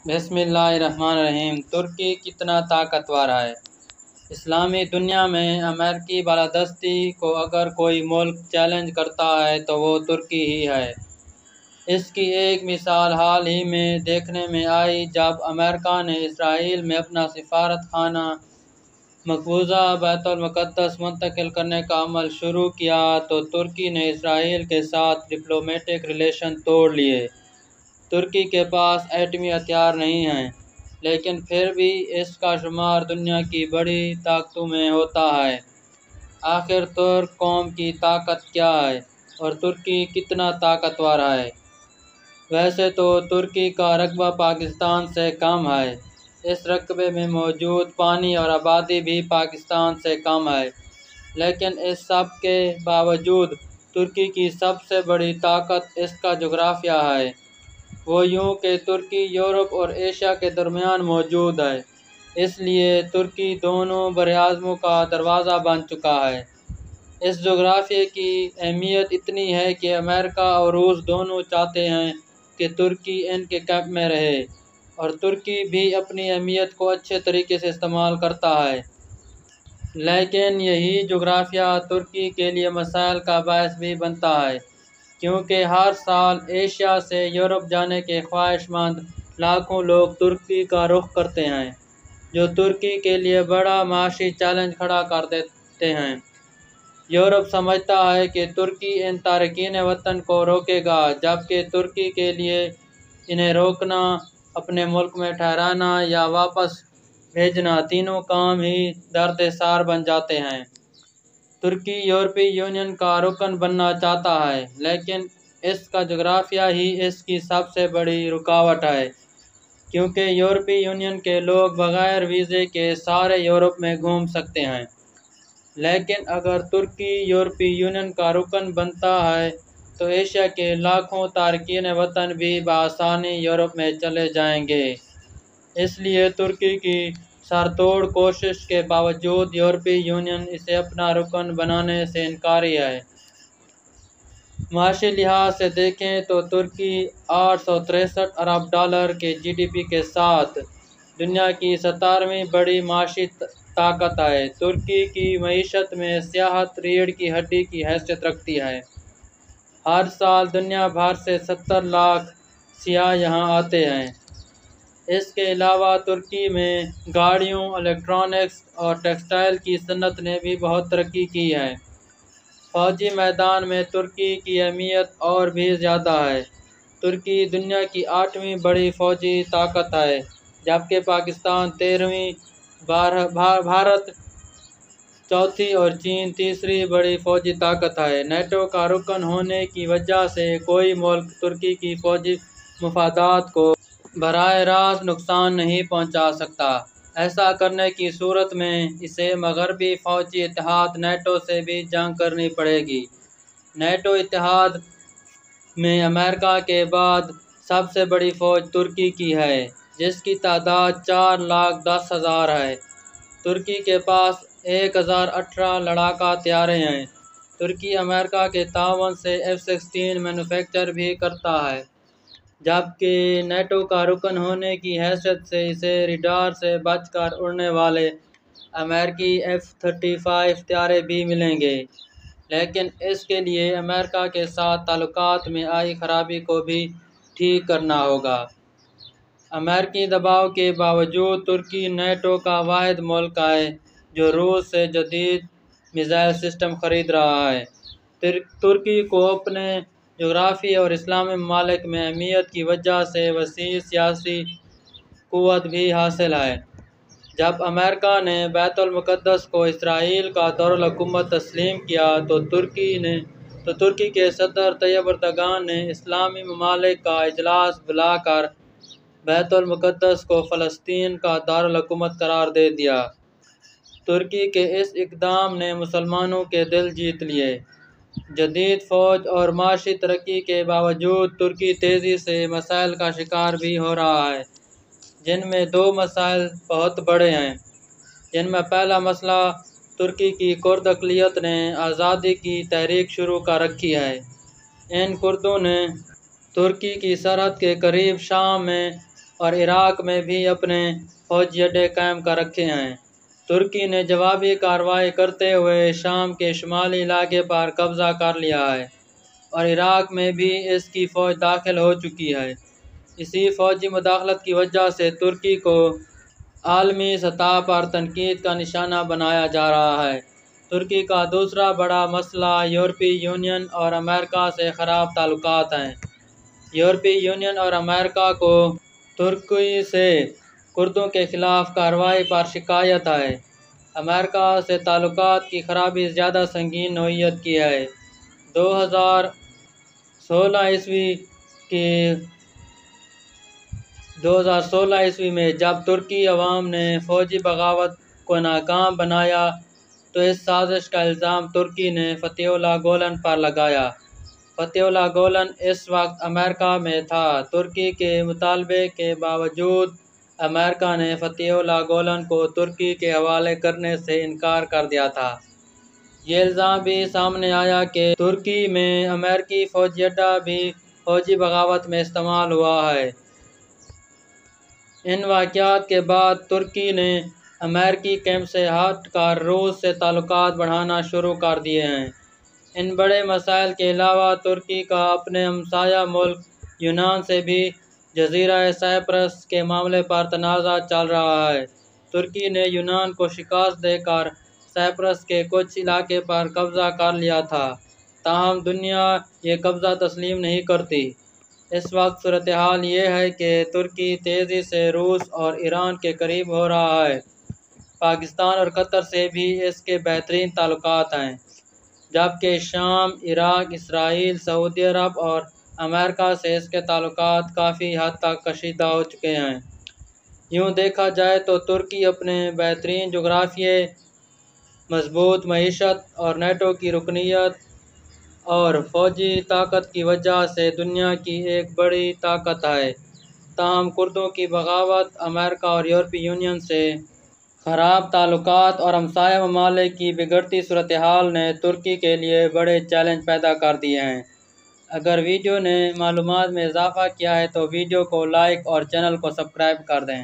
بسم اللہ الرحمن الرحیم۔ ترکی کتنا طاقتور ہے؟ اسلامی دنیا میں امریکی بالادستی کو اگر کوئی ملک چیلنج کرتا ہے تو وہ ترکی ہی ہے۔ اس کی ایک مثال حال ہی میں دیکھنے میں آئی جب امریکہ نے اسرائیل میں اپنا سفارت خانہ مقبوضہ بیت المقدس منتقل کرنے کا عمل شروع کیا تو ترکی نے اسرائیل کے ساتھ ڈپلومیٹک ریلیشن توڑ لیے۔ ترکی کے پاس ایٹمی ہتھیار نہیں ہیں، لیکن پھر بھی اس کا شمار دنیا کی بڑی طاقتوں میں ہوتا ہے۔ آخر ترک قوم کی طاقت کیا ہے اور ترکی کتنا طاقتور ہے؟ ویسے تو ترکی کا رقبہ پاکستان سے کم ہے۔ اس رقبے میں موجود پانی اور آبادی بھی پاکستان سے کم ہے، لیکن اس سب کے باوجود ترکی کی سب سے بڑی طاقت اس کا جغرافیہ ہے۔ وہ یوں کہ ترکی یورپ اور ایشیا کے درمیان موجود ہے، اس لیے ترکی دونوں براعظموں کا دروازہ بن چکا ہے۔ اس جغرافیے کی اہمیت اتنی ہے کہ امریکہ اور روس دونوں چاہتے ہیں کہ ترکی ان کے کیمپ میں رہے، اور ترکی بھی اپنی اہمیت کو اچھے طریقے سے استعمال کرتا ہے۔ لیکن یہی جغرافیہ ترکی کے لیے مسائل کا باعث بھی بنتا ہے، کیونکہ ہر سال ایشیا سے یورپ جانے کے خواہش مند لاکھوں لوگ ترکی کا رخ کرتے ہیں، جو ترکی کے لیے بڑا معاشی چیلنج کھڑا کر دیتے ہیں۔ یورپ سمجھتا ہے کہ ترکی ان تارکین وطن کو روکے گا، جبکہ ترکی کے لیے انہیں روکنا، اپنے ملک میں ٹھہرانا یا واپس بھیجنا تینوں کام ہی درد سار بن جاتے ہیں۔ ترکی یورپی یونین کا رکن بننا چاہتا ہے، لیکن اس کا جغرافیہ ہی اس کی سب سے بڑی رکاوٹ ہے، کیونکہ یورپی یونین کے لوگ بغیر ویزے کے سارے یورپ میں گھوم سکتے ہیں۔ لیکن اگر ترکی یورپی یونین کا رکن بنتا ہے تو ایشیا کے لاکھوں تارکین وطن بھی بآسانی یورپ میں چلے جائیں گے۔ اس لیے ترکی کی سر توڑ کوشش کے باوجود یورپی یونین اسے اپنا رکن بنانے سے انکاری ہے۔ معاشی لحاظ سے دیکھیں تو ترکی 863 ارب ڈالر کے جی ڈی پی کے ساتھ دنیا کی 17ویں بڑی معاشی طاقت ہے۔ ترکی کی معیشت میں سیاحت ریڑھ کی ہڈی کی حیثیت رکھتی ہے۔ ہر سال دنیا بھر سے 70 لاکھ سیاح یہاں آتے ہیں۔ اس کے علاوہ ترکی میں گاڑیوں، الیکٹرانکس اور ٹیکسٹائل کی صنعت نے بھی بہت ترقی کی ہے۔ فوجی میدان میں ترکی کی اہمیت اور بھی زیادہ ہے۔ ترکی دنیا کی 8ویں بڑی فوجی طاقت ہے، جبکہ پاکستان 13ویں، بھارت چوتھی اور چین تیسری بڑی فوجی طاقت ہے۔ نیٹو کا رکن ہونے کی وجہ سے کوئی ملک ترکی کی فوجی مفادات کو براہ راست نقصان نہیں پہنچا سکتا۔ ایسا کرنے کی صورت میں اسے مغربی فوجی اتحاد نیٹو سے بھی جنگ کرنی پڑے گی۔ نیٹو اتحاد میں امریکہ کے بعد سب سے بڑی فوج ترکی کی ہے، جس کی تعداد 4,10,000 ہے۔ ترکی کے پاس 1018 لڑاکا طیارے ہیں۔ ترکی امریکہ کے تعاون سے F-16 مینوفیکچر بھی کرتا ہے، جبکہ نیٹو کا رکن ہونے کی حیثیت سے اسے ریڈار سے بچ کر اڑنے والے امریکی F-35 طیارے بھی ملیں گے، لیکن اس کے لیے امریکہ کے ساتھ تعلقات میں آئی خرابی کو بھی ٹھیک کرنا ہوگا۔ امریکی دباؤ کے باوجود ترکی نیٹو کا واحد ملک ہے جو روس سے جدید میزائل سسٹم خرید رہا ہے۔ ترکی کو اپنے جغرافیے اور اسلامی ممالک میں اہمیت کی وجہ سے وسیع سیاسی قوت بھی حاصل ہے۔ جب امریکہ نے بیت المقدس کو اسرائیل کا دارالحکومت تسلیم کیا تو ترکی کے صدر طیب اردگان نے اسلامی ممالک کا اجلاس بلا کر بیت المقدس کو فلسطین کا دارالحکومت قرار دے دیا۔ ترکی کے اس اقدام نے مسلمانوں کے دل جیت لیے۔ جدید فوج اور معاشی ترقی کے باوجود ترکی تیزی سے مسائل کا شکار بھی ہو رہا ہے، جن میں دو مسائل بہت بڑے ہیں۔ جن میں پہلا مسئلہ ترکی کی کرد اقلیت نے آزادی کی تحریک شروع کر رکھی ہے۔ ان کردوں نے ترکی کی سرحد کے قریب شام میں اور عراق میں بھی اپنے فوجی اڈے قائم کر رکھے ہیں۔ ترکی نے جوابی کارروائی کرتے ہوئے شام کے شمالی علاقے پر قبضہ کر لیا ہے اور عراق میں بھی اس کی فوج داخل ہو چکی ہے۔ اسی فوجی مداخلت کی وجہ سے ترکی کو عالمی سطح پر تنقید کا نشانہ بنایا جا رہا ہے۔ ترکی کا دوسرا بڑا مسئلہ یورپی یونین اور امریکہ سے خراب تعلقات ہیں۔ یورپی یونین اور امریکہ کو ترکی سے کردوں کے خلاف کارروائی پر شکایت ہے۔ امریکہ سے تعلقات کی خرابی زیادہ سنگین نوعیت کی ہے۔ 2016 ء میں جب ترکی عوام نے فوجی بغاوت کو ناکام بنایا تو اس سازش کا الزام ترکی نے فتح اللہ گولن پر لگایا۔ فتح اللہ گولن اس وقت امریکہ میں تھا۔ ترکی کے مطالبے کے باوجود امریکہ نے فتح اللہ گولن کو ترکی کے حوالے کرنے سے انکار کر دیا تھا۔ یہ الزام بھی سامنے آیا کہ ترکی میں امریکی فوجی اڈہ بھی فوجی بغاوت میں استعمال ہوا ہے۔ ان واقعات کے بعد ترکی نے امریکی کیمپ سے ہٹ کر روس سے تعلقات بڑھانا شروع کر دیے ہیں۔ ان بڑے مسائل کے علاوہ ترکی کا اپنے ہمسایہ ملک یونان سے بھی جزیرہ سائپرس کے معاملے پر تنازع چل رہا ہے۔ ترکی نے یونان کو شکست دے کر سائپرس کے کچھ علاقے پر قبضہ کر لیا تھا، تاہم دنیا یہ قبضہ تسلیم نہیں کرتی۔ اس وقت صورتحال یہ ہے کہ ترکی تیزی سے روس اور ایران کے قریب ہو رہا ہے۔ پاکستان اور قطر سے بھی اس کے بہترین تعلقات ہیں، جبکہ شام، عراق، اسرائیل، سعودی عرب اور امریکہ سے اس کے تعلقات کافی حد تک کشیدہ ہو چکے ہیں۔ یوں دیکھا جائے تو ترکی اپنے بہترین جغرافیے، مضبوط معیشت اور نیٹو کی رکنیت اور فوجی طاقت کی وجہ سے دنیا کی ایک بڑی طاقت ہے، تاہم کردوں کی بغاوت، امریکہ اور یورپی یونین سے خراب تعلقات اور ہمسایہ ممالک کی بگڑتی صورتحال نے ترکی کے لیے بڑے چیلنج پیدا کر دیے ہیں۔ اگر ویڈیو نے معلومات میں اضافہ کیا ہے تو ویڈیو کو لائک اور چینل کو سبسکرائب کر دیں۔